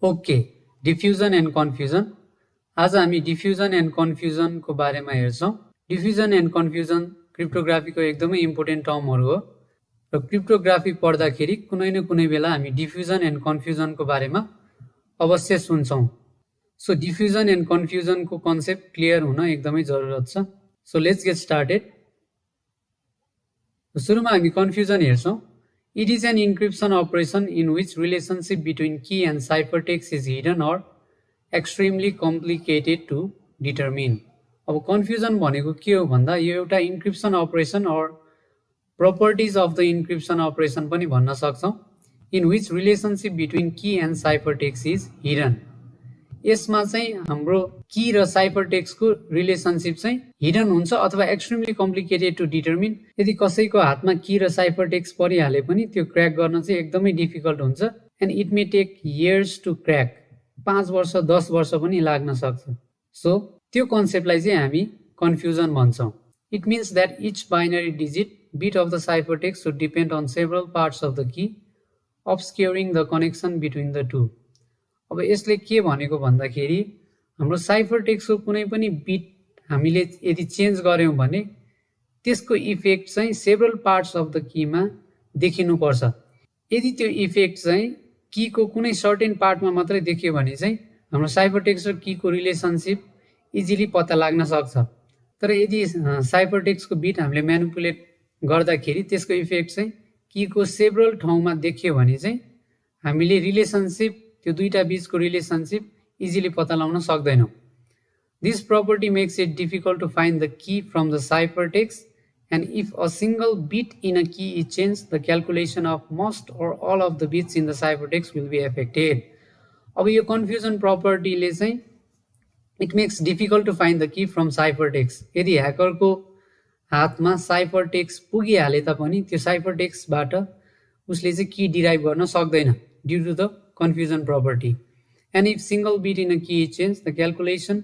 Okay, diffusion and confusion. आज हामी diffusion and कन्फ्युजनको बारेमा हेर्छौँ। डिफ्युजन एन्ड कन्फ्युजन क्रिप्टोग्राफीको एकदमै इम्पोर्टेन्ट टर्महरू हो र क्रिप्टोग्राफी पढ्दाखेरि कुनै न कुनै बेला हामी डिफ्युजन एन्ड कन्फ्युजनको बारेमा अवश्य सुन्छौँ। सो डिफ्युजन एन्ड कन्फ्युजनको कन्सेप्ट क्लियर हुन एकदमै जरुरत छ। So let's get started. सुरुमा हामी कन्फ्युजन हेर्छौँ। It is an encryption operation in which relationship between key and ciphertext is hidden or extremely complicated to determine. अब कन्फ्युजन भनेको के हो भन्दा यो एउटा encryption operation or properties of the encryption operation पनि भन्न सक्छौँ। In which relationship between key and ciphertext is hidden. यसमा चाहिँ हाम्रो की र साइफरटेक्स्टको रिलेसनसिप चाहिँ हिडन हुन्छ अथवा एक्सट्रिमली कम्प्लिकेटेड टु डिटर्मिन। यदि कसैको हातमा की र साइफरटेक्स्ट परिहाले पनि त्यो क्र्याक गर्न चाहिँ एकदमै डिफिकल्ट हुन्छ। And it may take years to crack. 5 वर्ष 10 वर्ष पनि लाग्न सक्छ। सो त्यो कन्सेप्टलाई चाहिँ हामी कन्फ्युजन भन्छौँ। It means that each binary digit bit of the ciphertext should depend on several parts of the key obscuring the connection between the two. अब यसले के भनेको भन्दाखेरि हाम्रो साइफर टेक्स्टको कुनै पनि बिट हामीले यदि चेन्ज गर्यौं भने त्यसको इफेक्ट चाहिँ सेभरल पार्ट्स अफ द कीमा देखिनु पर्छ। यदि त्यो इफेक्ट चाहिँ कीको कुनै सर्टेन पार्टमा मात्रै देखियो भने चाहिँ हाम्रो साइफर टेक्स्ट र कीको रिलेसनसिप इजिली पत्ता लाग्न सक्छ। तर यदि साइफर टेक्स्टको बिट हामीले म्यानिपुलेट गर्दाखेरि त्यसको इफेक्ट चाहिँ कीको सेभरल ठाउँमा देखियो भने चाहिँ हामीले रिलेसनसिप त्यो दुईटा बीचको रिलेसनसिप इजिली पत्ता लगाउन सक्दैनौँ। This property makes it difficult to find the key from the cipher text and if a single bit in a key is change the calculation of most or all of the bits in the cipher text will be affected. अब यो confusion प्रपर्टीले चाहिँ it makes difficult to find the key from cipher text. यदि ह्याकरको हातमा cipher text पुगिहाले तापनि त्यो cipher टेक्स्टबाट उसले चाहिँ की डिराइभ गर्न सक्दैन due to the confusion property. And if single bit in a key is change the calculation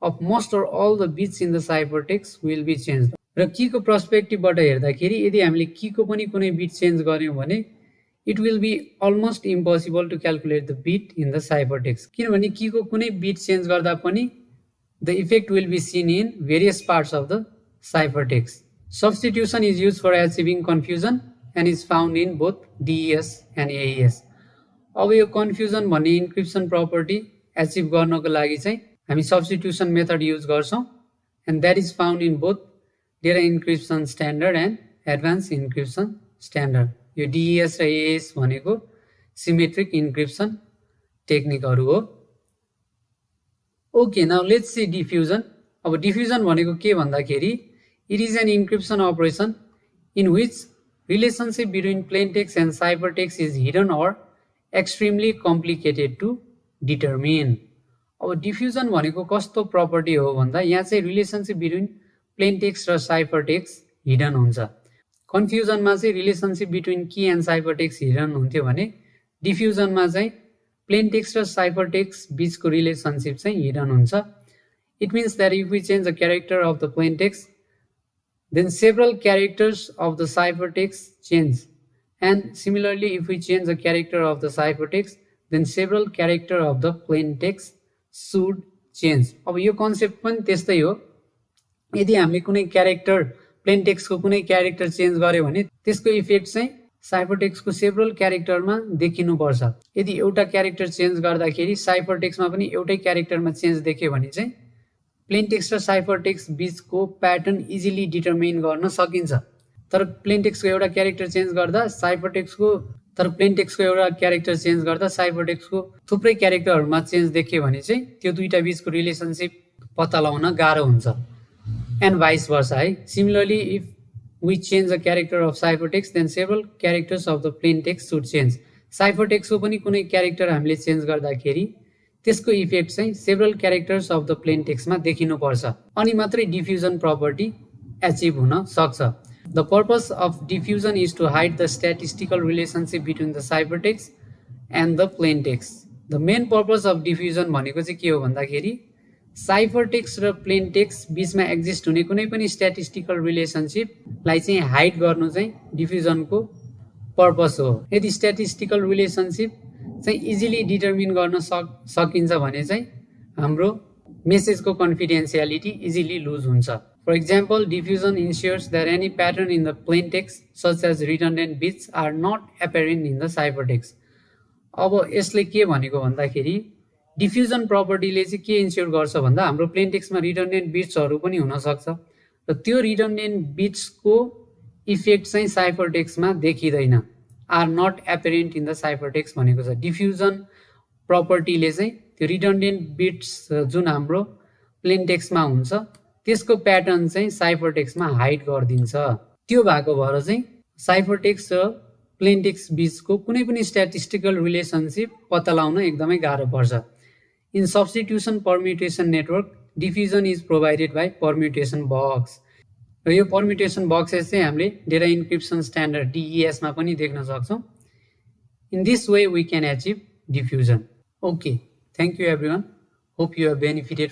of most or all the bits in the cipher text will be change. र कीको पर्सपेक्टिभबाट हेर्दाखेरि यदि हामीले कीको पनि कुनै बिट चेन्ज गर्यौँ भने it will be almost impossible to calculate the bit in the cipher text. किनभने कीको कुनै बिट चेन्ज गर्दा पनि the effect will be seen in various parts of the ciphertext. Substitution is used for achieving confusion and is found in both DES and AES. अब यो confusion भन्ने encryption property achieve गर्नको लागि चाहिँ हामी substitution method use गर्छौँ and that is found in both data encryption standard and advance encryption standard. यो DES र AES भनेको सिमेट्रिक इन्क्रिप्सन टेक्निकहरू हो। Okay, now let's see diffusion. अब डिफ्युजन भनेको के भन्दाखेरि it is an encryption operation in which relationship between plain text and cipher text is hidden और एक्सट्रिमली कम्प्लिकेटेड टु डिटर्मिन। अब डिफ्युजन भनेको कस्तो प्रपर्टी हो भन्दा यहाँ चाहिँ रिलेसनसिप बिट्विन प्लेन टेक्स्ट र साइफर टेक्स्ट हिडन हुन्छ। कन्फ्युजनमा चाहिँ relationship between key and cipher text hidden हुन्थ्यो भने डिफ्युजनमा चाहिँ प्लेन टेक्स्ट र साइफर टेक्स्ट बिचको रिलेसनसिप चाहिँ हिडन हुन्छ। It means that if we change the character of the plain text, then several characters of the ciphertext change. And similarly, if we change the character of the ciphertext, then several character of the plain text should change. अब यो concept पनि त्यस्तै हो। यदि हामीले कुनै character plain टेक्स्टको कुनै character change गर्यो भने त्यसको इफेक्ट चाहिँ साइफर टेक्स्टको सेभरल क्यारेक्टरमा देखिनु पर्छ। यदि एउटा क्यारेक्टर चेन्ज गर्दाखेरि साइफर टेक्स्टमा पनि एउटै क्यारेक्टरमा चेन्ज देख्यो भने चाहिँ प्लेन टेक्स्ट र साइफर टेक्स्ट बीचको प्याटर्न इजिली डिटर्मिन गर्न सकिन्छ। तर प्लेन टेक्स्टको एउटा क्यारेक्टर चेन्ज गर्दा साइफर टेक्स्टको प्लेन टेक्स्टको एउटा क्यारेक्टर चेन्ज गर्दा साइफर टेक्स्टको थुप्रै क्यारेक्टरहरूमा चेन्ज देखियो भने चाहिँ त्यो दुईटा बीचको रिलेसनसिप पत्ता लगाउन गाह्रो हुन्छ। एन्ड भाइस वर्सा है। Similarly if we change the character of cipher text then several characters of the plain text should change. Cipher टेक्स्टको पनि कुनै क्यारेक्टर हामीले चेन्ज गर्दाखेरि त्यसको इफेक्ट चाहिँ several characters of the plain टेक्स्टमा देखिनु पर्छ अनि मात्रै डिफ्युजन प्रपर्टी एचिभ हुन सक्छ। The purpose of diffusion is to hide the statistical relationship between the cipher text and the plain text. The main purpose of diffusion भनेको चाहिँ के हो भन्दाखेरि साइफर टेक्स्ट र प्लेन टेक्स्ट बीचमा एक्जिस्ट हुने कुनै पनि स्ट्याटिस्टिकल रिलेसनसिपलाई चाहिँ हाइड गर्नु चाहिँ डिफ्युजनको पर्पस हो। यदि स्ट्याटिस्टिकल रिलेसनसिप चाहिँ इजिली डिटर्मिन गर्न सकिन्छ भने चाहिँ हाम्रो मेसेजको कन्फिडेन्सियालिटी इजिली लुज हुन्छ। For example, diffusion ensures that any pattern in the plain text such as redundant bits are not apparent in the cipher text. अब यसले के भनेको भन्दाखेरि डिफ्युजन प्रपर्टीले चाहिँ के इन्स्योर गर्छ भन्दा हाम्रो प्लेन टेक्स्टमा रिडन्डेन्ट बिट्सहरू पनि हुनसक्छ र त्यो रिडन्डेन्ट बिट्सको इफेक्ट चाहिँ साइफर टेक्स्टमा देखिँदैन, are not apparent in the cipher text भनेको छ। डिफ्युजन प्रपर्टीले चाहिँ त्यो रिडन्डेन्ट बिट्स जुन हाम्रो प्लेन टेक्स्टमा हुन्छ त्यसको प्याटर्न चाहिँ साइफर टेक्स्टमा हाइड गरिदिन्छ। त्यो भएको भएर चाहिँ साइफर टेक्स्ट र प्लेन टेक्स्ट बिचको कुनै पनि स्ट्याटिस्टिकल रिलेसनसिप पत्ता लगाउन एकदमै गाह्रो पर्छ। In substitution permutation network, diffusion is provided by permutation box. र यो परम्युटेसन बक्सेस चाहिँ हामीले डेटा इन्क्रिप्सन स्ट्यान्डर्ड DES मा पनि देख्न सक्छौँ। In this way we can achieve diffusion. Okay, thank you everyone, hope you have benefited